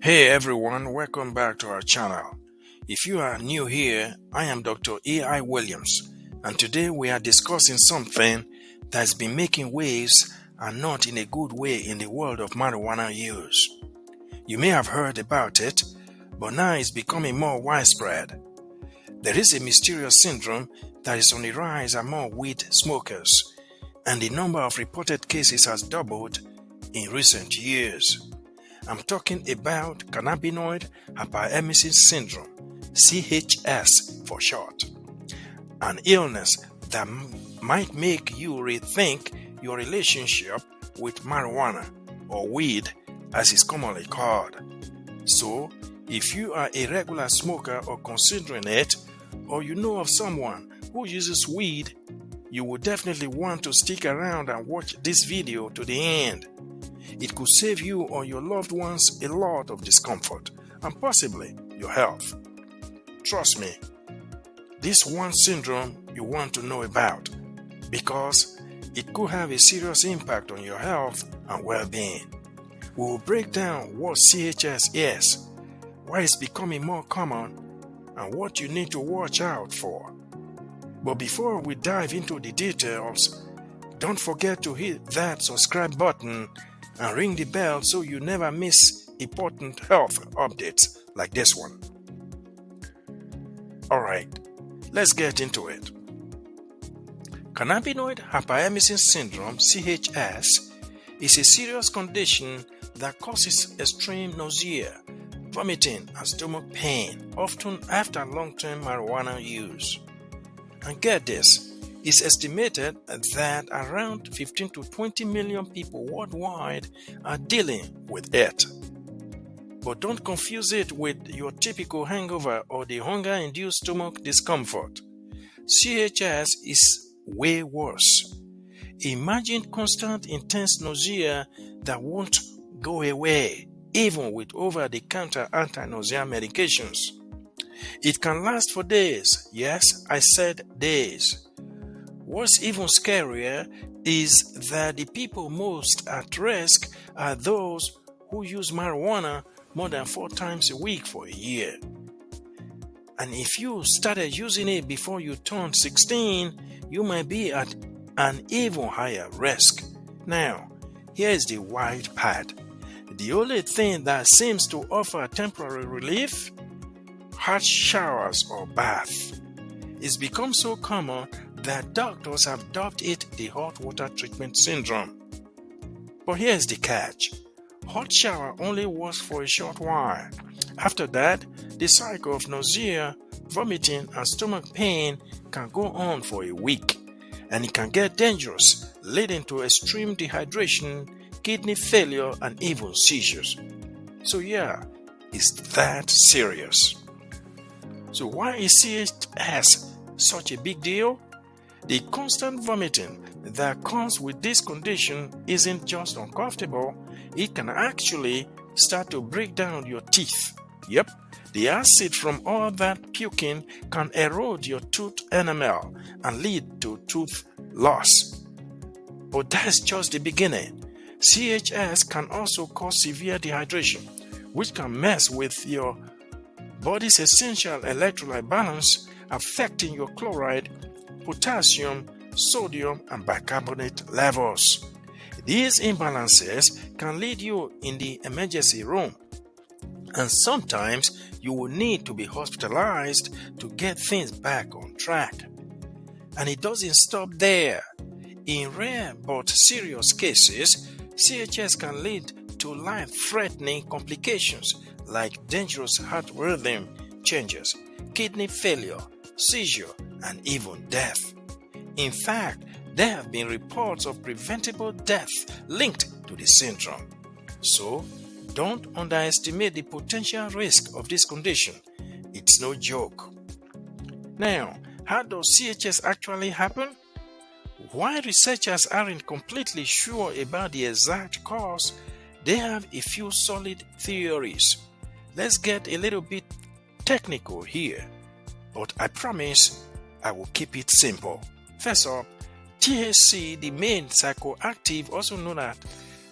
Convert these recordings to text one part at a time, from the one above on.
Hey everyone, welcome back to our channel. If you are new here, I am Dr. A.I. Williams, and today we are discussing something that's been making waves and not in a good way in the world of marijuana use. You may have heard about it, but now it's becoming more widespread. There is a mysterious syndrome that is on the rise among weed smokers, and the number of reported cases has doubled in recent years. I'm talking about cannabinoid hyperemesis syndrome, CHS for short, an illness that might make you rethink your relationship with marijuana or weed as it's commonly called. So, if you are a regular smoker or considering it, or you know of someone who uses weed, you will definitely want to stick around and watch this video to the end. It could save you or your loved ones a lot of discomfort and possibly your health. Trust me, this one syndrome you want to know about because it could have a serious impact on your health and well-being. We will break down what CHS is, why it's becoming more common, and what you need to watch out for. But before we dive into the details, don't forget to hit that subscribe button and ring the bell so you never miss important health updates like this one. Alright, let's get into it. Cannabinoid hyperemesis syndrome, CHS, is a serious condition that causes extreme nausea, vomiting, and stomach pain, often after long-term marijuana use. And get this, it's estimated that around 15 to 20 million people worldwide are dealing with it. But don't confuse it with your typical hangover or the hunger-induced stomach discomfort. CHS is way worse. Imagine constant intense nausea that won't go away, even with over-the-counter anti-nausea medications. It can last for days. Yes, I said days. What's even scarier is that the people most at risk are those who use marijuana more than 4 times a week for a year. And if you started using it before you turned 16, you might be at an even higher risk. Now, here's the wild part. The only thing that seems to offer temporary relief? Hot showers or bath. It's become so common that doctors have dubbed it the hot water treatment syndrome. But here's the catch. Hot shower only works for a short while. After that, the cycle of nausea, vomiting, and stomach pain can go on for a week, and it can get dangerous, leading to extreme dehydration, kidney failure, and even seizures. So yeah, it's that serious. So why is CHS such a big deal? The constant vomiting that comes with this condition isn't just uncomfortable, it can actually start to break down your teeth. Yep, the acid from all that puking can erode your tooth enamel and lead to tooth loss. But that's just the beginning. CHS can also cause severe dehydration, which can mess with your body's essential electrolyte balance, affecting your chloride, potassium, sodium, and bicarbonate levels. These imbalances can lead you in the emergency room, and sometimes you will need to be hospitalized to get things back on track. And it doesn't stop there. In rare but serious cases, CHS can lead to life-threatening complications like dangerous heart rhythm changes, kidney failure, seizure, and even death. In fact, there have been reports of preventable death linked to the syndrome. So, don't underestimate the potential risk of this condition. It's no joke. Now, how does CHS actually happen? While researchers aren't completely sure about the exact cause, they have a few solid theories. Let's get a little bit technical here, but I promise I will keep it simple. First up, THC, the main psychoactive, also known as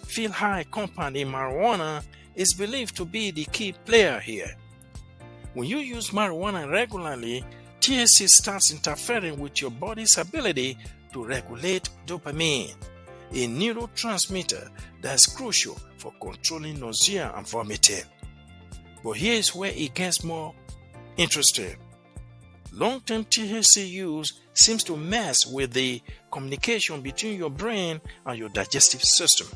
feel high compound in marijuana, is believed to be the key player here. When you use marijuana regularly, THC starts interfering with your body's ability to regulate dopamine, a neurotransmitter that's crucial for controlling nausea and vomiting. But here's where it gets more interesting. Long-term THC use seems to mess with the communication between your brain and your digestive system,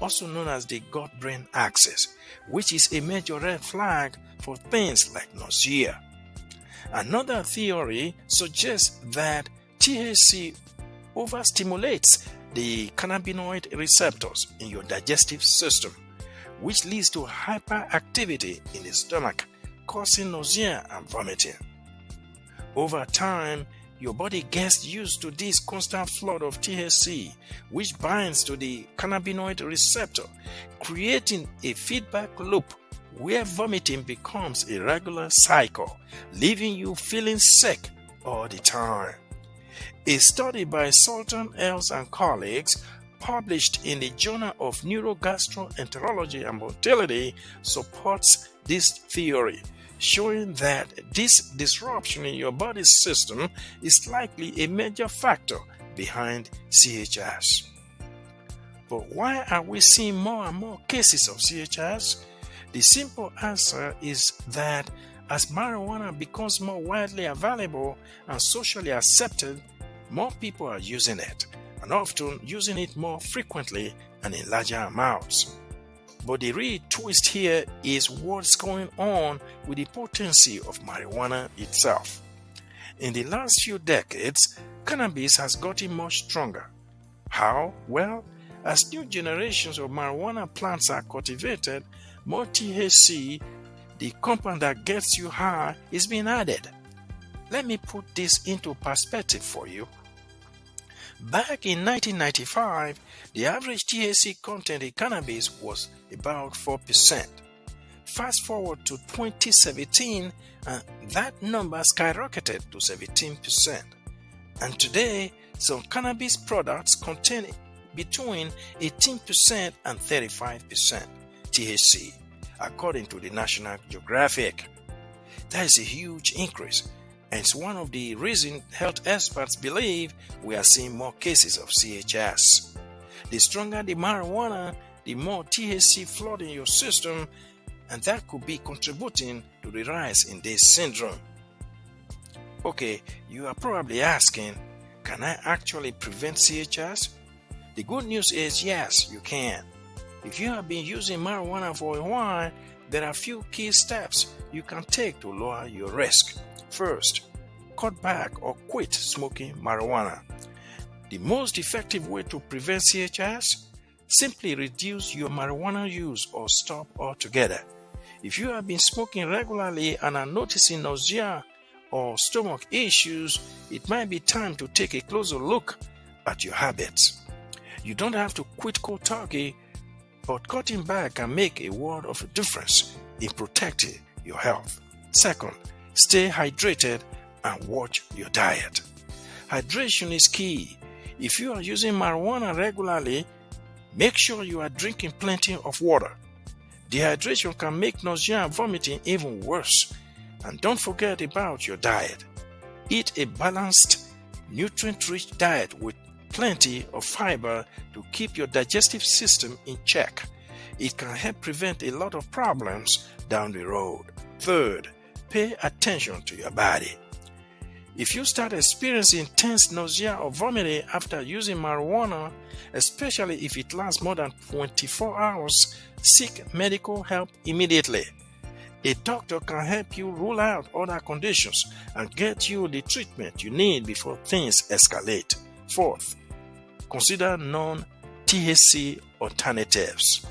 also known as the gut-brain axis, which is a major red flag for things like nausea. Another theory suggests that THC overstimulates the cannabinoid receptors in your digestive system, which leads to hyperactivity in the stomach, causing nausea and vomiting. Over time, your body gets used to this constant flood of THC, which binds to the cannabinoid receptor, creating a feedback loop where vomiting becomes a regular cycle, leaving you feeling sick all the time. A study by Sultan Els and colleagues, published in the Journal of Neurogastroenterology and Mortality, supports this theory, showing that this disruption in your body's system is likely a major factor behind CHS. But why are we seeing more and more cases of CHS? The simple answer is that as marijuana becomes more widely available and socially accepted, more people are using it, and often using it more frequently and in larger amounts. But the real twist here is what's going on with the potency of marijuana itself. In the last few decades, cannabis has gotten much stronger. How? Well, as new generations of marijuana plants are cultivated, more THC, the compound that gets you high, is being added. Let me put this into perspective for you. Back in 1995, the average THC content in cannabis was about 4%. Fast forward to 2017, and that number skyrocketed to 17%. And today, some cannabis products contain between 18% and 35% THC, according to the National Geographic. That is a huge increase, and it's one of the reasons health experts believe we are seeing more cases of CHS. The stronger the marijuana, the more THC flood in your system, and that could be contributing to the rise in this syndrome. Okay, you are probably asking, can I actually prevent CHS? The good news is yes, you can. If you have been using marijuana for a while, there are a few key steps you can take to lower your risk. First, cut back or quit smoking marijuana. The most effective way to prevent CHS? Simply reduce your marijuana use or stop altogether. If you have been smoking regularly and are noticing nausea or stomach issues, it might be time to take a closer look at your habits. You don't have to quit cold turkey, but cutting back can make a world of difference in protecting your health. Second, stay hydrated and watch your diet. Hydration is key. If you are using marijuana regularly, make sure you are drinking plenty of water. Dehydration can make nausea and vomiting even worse. And don't forget about your diet. Eat a balanced, nutrient-rich diet with plenty of fiber to keep your digestive system in check. It can help prevent a lot of problems down the road. Third, pay attention to your body. If you start experiencing intense nausea or vomiting after using marijuana, especially if it lasts more than 24 hours, seek medical help immediately. A doctor can help you rule out other conditions and get you the treatment you need before things escalate. Fourth, consider non-THC alternatives.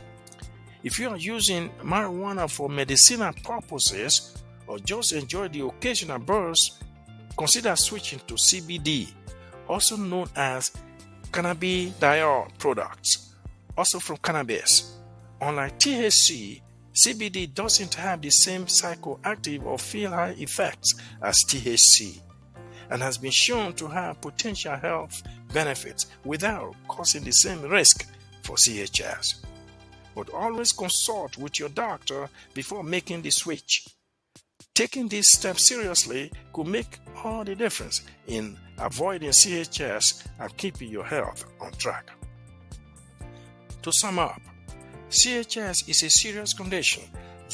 If you are using marijuana for medicinal purposes or just enjoy the occasional burst, consider switching to CBD, also known as cannabidiol products, also from cannabis. Unlike THC, CBD doesn't have the same psychoactive or feel-high effects as THC and has been shown to have potential health benefits without causing the same risk for CHS. but always consult with your doctor before making the switch. Taking these steps seriously could make all the difference in avoiding CHS and keeping your health on track. To sum up, CHS is a serious condition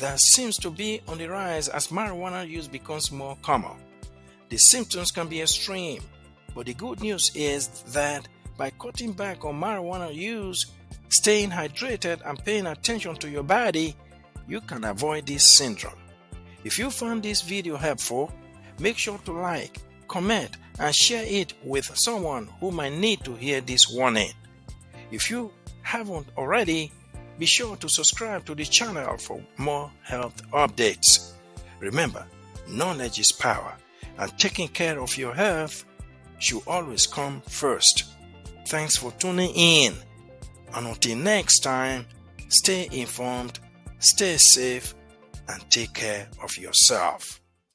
that seems to be on the rise as marijuana use becomes more common. The symptoms can be extreme, but the good news is that by cutting back on marijuana use, staying hydrated, and paying attention to your body, you can avoid this syndrome. If you found this video helpful, make sure to like, comment, and share it with someone who might need to hear this warning. If you haven't already, be sure to subscribe to the channel for more health updates. Remember, knowledge is power, and taking care of your health should always come first. Thanks for tuning in, and until next time, stay informed, stay safe, and take care of yourself.